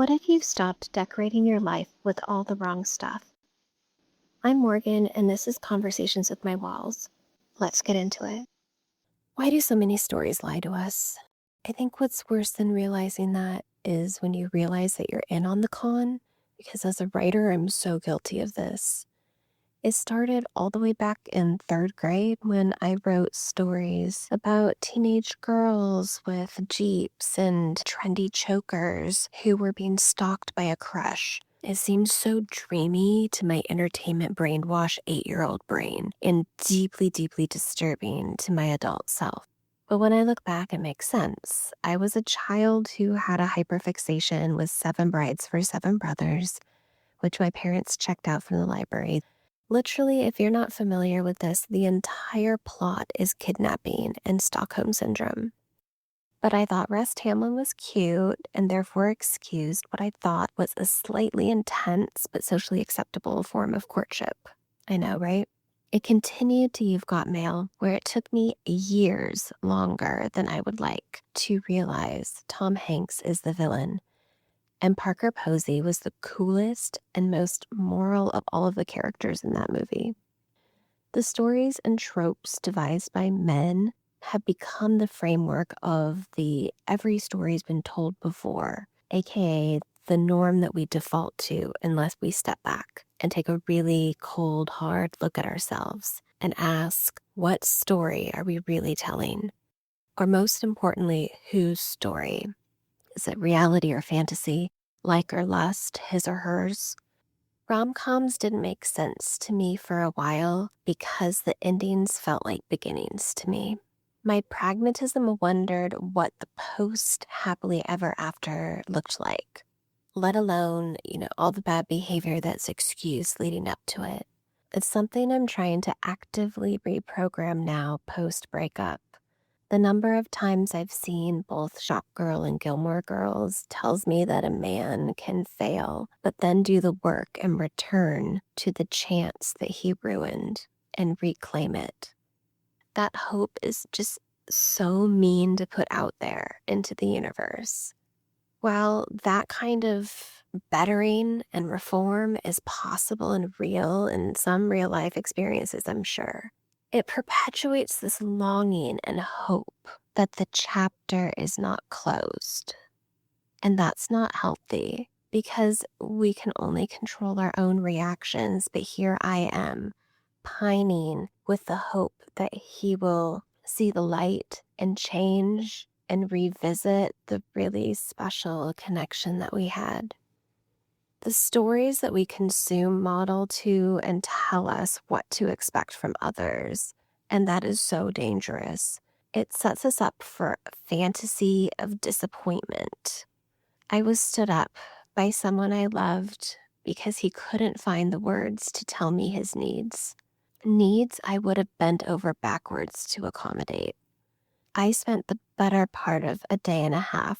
What if you stopped decorating your life with all the wrong stuff? I'm Morgan, and this is Conversations with My Walls. Let's get into it. Why do so many stories lie to us? I think what's worse than realizing that is when you realize that you're in on the con, because as a writer, I'm so guilty of this. It started all the way back in third grade when I wrote stories about teenage girls with Jeeps and trendy chokers who were being stalked by a crush. It seemed so dreamy to my entertainment brainwash 8-year-old brain and deeply, deeply disturbing to my adult self. But when I look back, it makes sense. I was a child who had a hyperfixation with Seven Brides for Seven Brothers, which my parents checked out from the library. Literally, if you're not familiar with this, the entire plot is kidnapping and Stockholm Syndrome. But I thought Rest Hamlin was cute and therefore excused what I thought was a slightly intense but socially acceptable form of courtship. I know, right? It continued to You've Got Mail, where it took me years longer than I would like to realize Tom Hanks is the villain. And Parker Posey was the coolest and most moral of all of the characters in that movie. The stories and tropes devised by men have become the framework of the every story's been told before, aka the norm that we default to unless we step back and take a really cold, hard look at ourselves and ask, what story are we really telling? Or most importantly, whose story? Is it reality or fantasy? Like or lust, his or hers? Rom-coms didn't make sense to me for a while because the endings felt like beginnings to me. My pragmatism wondered what the post-happily ever after looked like, let alone, all the bad behavior that's excused leading up to it. It's something I'm trying to actively reprogram now post-breakup. The number of times I've seen both Shopgirl and Gilmore Girls tells me that a man can fail, but then do the work and return to the chance that he ruined and reclaim it. That hope is just so mean to put out there into the universe. While that kind of bettering and reform is possible and real in some real life experiences, I'm sure, it perpetuates this longing and hope that the chapter is not closed. And that's not healthy because we can only control our own reactions. But here I am, pining with the hope that he will see the light and change and revisit the really special connection that we had. The stories that we consume model to and tell us what to expect from others, and that is so dangerous. It sets us up for a fantasy of disappointment. I was stood up by someone I loved because he couldn't find the words to tell me his needs. Needs I would have bent over backwards to accommodate. I spent the better part of a day and a half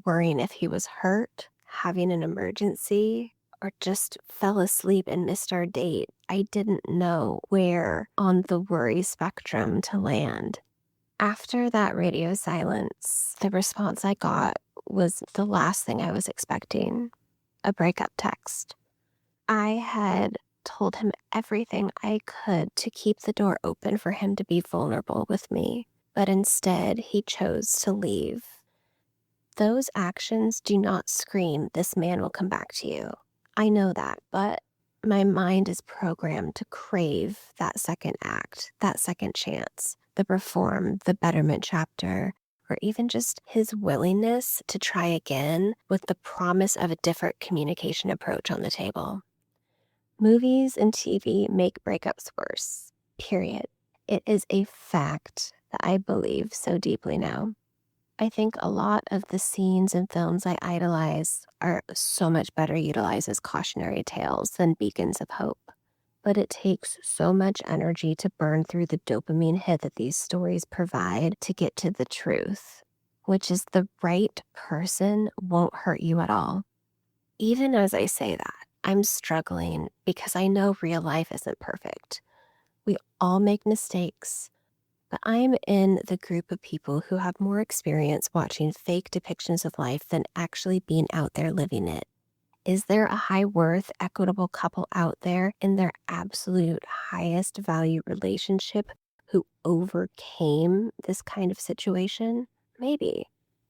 worrying if he was hurt, having an emergency, or just fell asleep and missed our date. I didn't know where on the worry spectrum to land. After that radio silence, the response I got was the last thing I was expecting, a breakup text. I had told him everything I could to keep the door open for him to be vulnerable with me, but instead he chose to leave. Those actions do not scream, "This man will come back to you." I know that, but my mind is programmed to crave that second act, that second chance, the reform, the betterment chapter, or even just his willingness to try again with the promise of a different communication approach on the table. Movies and TV make breakups worse, period. It is a fact that I believe so deeply now. I think a lot of the scenes and films I idolize are so much better utilized as cautionary tales than beacons of hope. But it takes so much energy to burn through the dopamine hit that these stories provide to get to the truth, which is the right person won't hurt you at all. Even as I say that, I'm struggling because I know real life isn't perfect. We all make mistakes, but I'm in the group of people who have more experience watching fake depictions of life than actually being out there living it. Is there a high worth, equitable couple out there in their absolute highest value relationship who overcame this kind of situation? Maybe.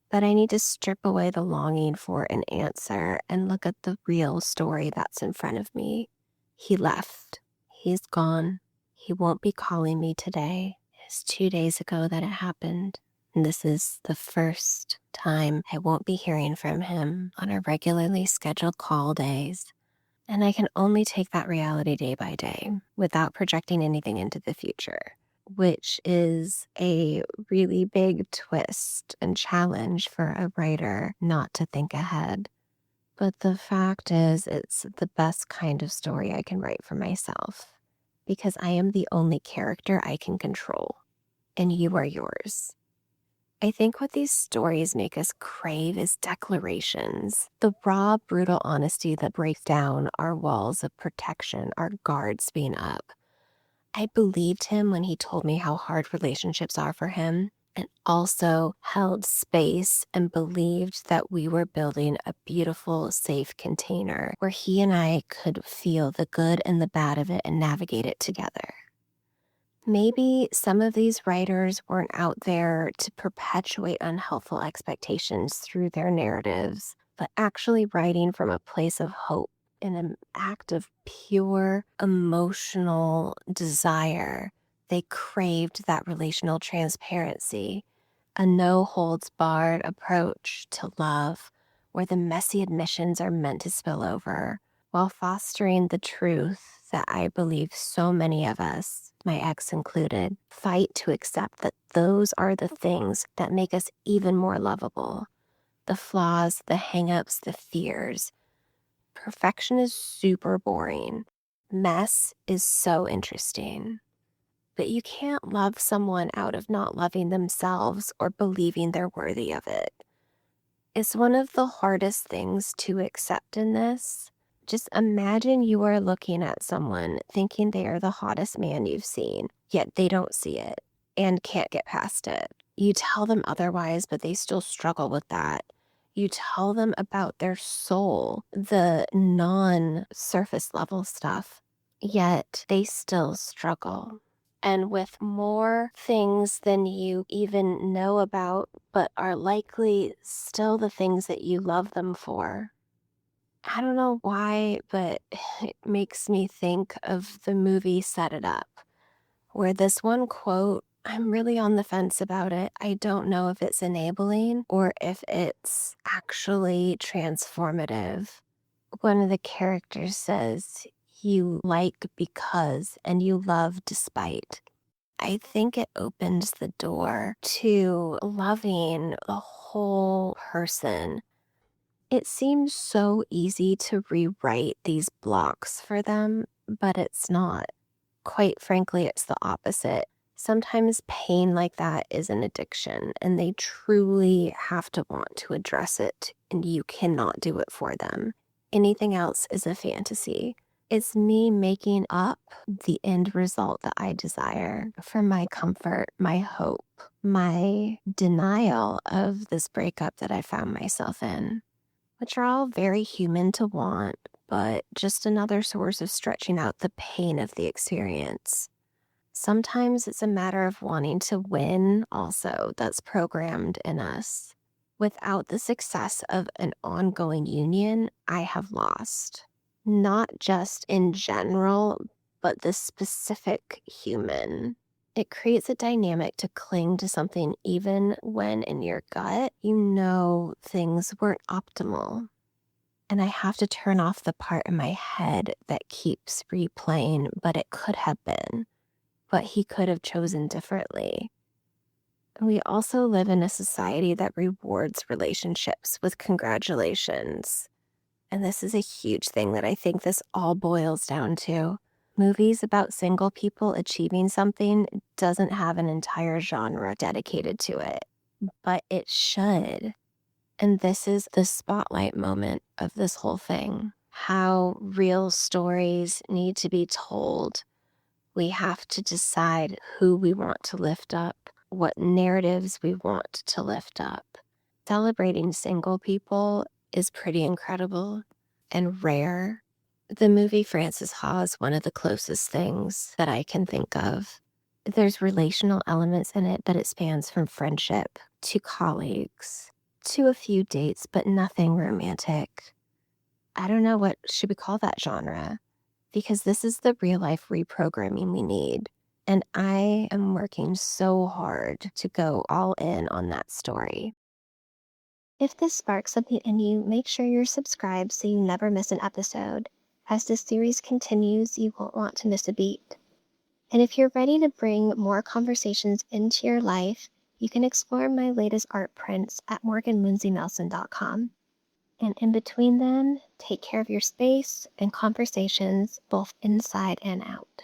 But I need to strip away the longing for an answer and look at the real story that's in front of me. He left. He's gone. He won't be calling me today. It's 2 days ago that it happened. And this is the first time I won't be hearing from him on our regularly scheduled call days. And I can only take that reality day by day without projecting anything into the future, which is a really big twist and challenge for a writer not to think ahead. But the fact is, it's the best kind of story I can write for myself because I am the only character I can control, and you are yours. I think what these stories make us crave is declarations, the raw, brutal honesty that breaks down our walls of protection, our guards being up. I believed him when he told me how hard relationships are for him, and also held space and believed that we were building a beautiful, safe container where he and I could feel the good and the bad of it and navigate it together. Maybe some of these writers weren't out there to perpetuate unhelpful expectations through their narratives, but actually writing from a place of hope in an act of pure emotional desire. They craved that relational transparency, a no holds barred approach to love where the messy admissions are meant to spill over, while fostering the truth that I believe so many of us, my ex included, fight to accept that those are the things that make us even more lovable. The flaws, the hangups, the fears. Perfection is super boring. Mess is so interesting. But you can't love someone out of not loving themselves or believing they're worthy of it. It's one of the hardest things to accept in this. Just imagine you are looking at someone thinking they are the hottest man you've seen, yet they don't see it and can't get past it. You tell them otherwise, but they still struggle with that. You tell them about their soul, the non-surface level stuff, yet they still struggle. And with more things than you even know about, but are likely still the things that you love them for. I don't know why, but it makes me think of the movie Set It Up, where this one quote, I'm really on the fence about it. I don't know if it's enabling or if it's actually transformative. One of the characters says, you like because and you love despite. I think it opens the door to loving the whole person. It seems so easy to rewrite these blocks for them, but it's not. Quite frankly, it's the opposite. Sometimes pain like that is an addiction, and they truly have to want to address it, and you cannot do it for them. Anything else is a fantasy. It's me making up the end result that I desire for my comfort, my hope, my denial of this breakup that I found myself in, which are all very human to want, but just another source of stretching out the pain of the experience. Sometimes it's a matter of wanting to win also that's programmed in us. Without the success of an ongoing union, I have lost. Not just in general, but the specific human. It creates a dynamic to cling to something even when in your gut, you know things weren't optimal. And I have to turn off the part in my head that keeps replaying, but it could have been. But he could have chosen differently. We also live in a society that rewards relationships with congratulations. And this is a huge thing that I think this all boils down to. Movies about single people achieving something doesn't have an entire genre dedicated to it, but it should. And this is the spotlight moment of this whole thing. How real stories need to be told We have to decide who we want to lift up, what narratives we want to lift up. Celebrating single people is pretty incredible and rare. The movie Frances Ha is one of the closest things that I can think of. There's relational elements in it, but it spans from friendship to colleagues to a few dates, but nothing romantic. I don't know, what should we call that genre? Because this is the real life reprogramming we need. And I am working so hard to go all in on that story. If this sparks something in you, make sure you're subscribed so you never miss an episode. As the series continues, you won't want to miss a beat. And if you're ready to bring more conversations into your life, you can explore my latest art prints at morganlindsaynelson.com. And in between them, take care of your space and conversations both inside and out.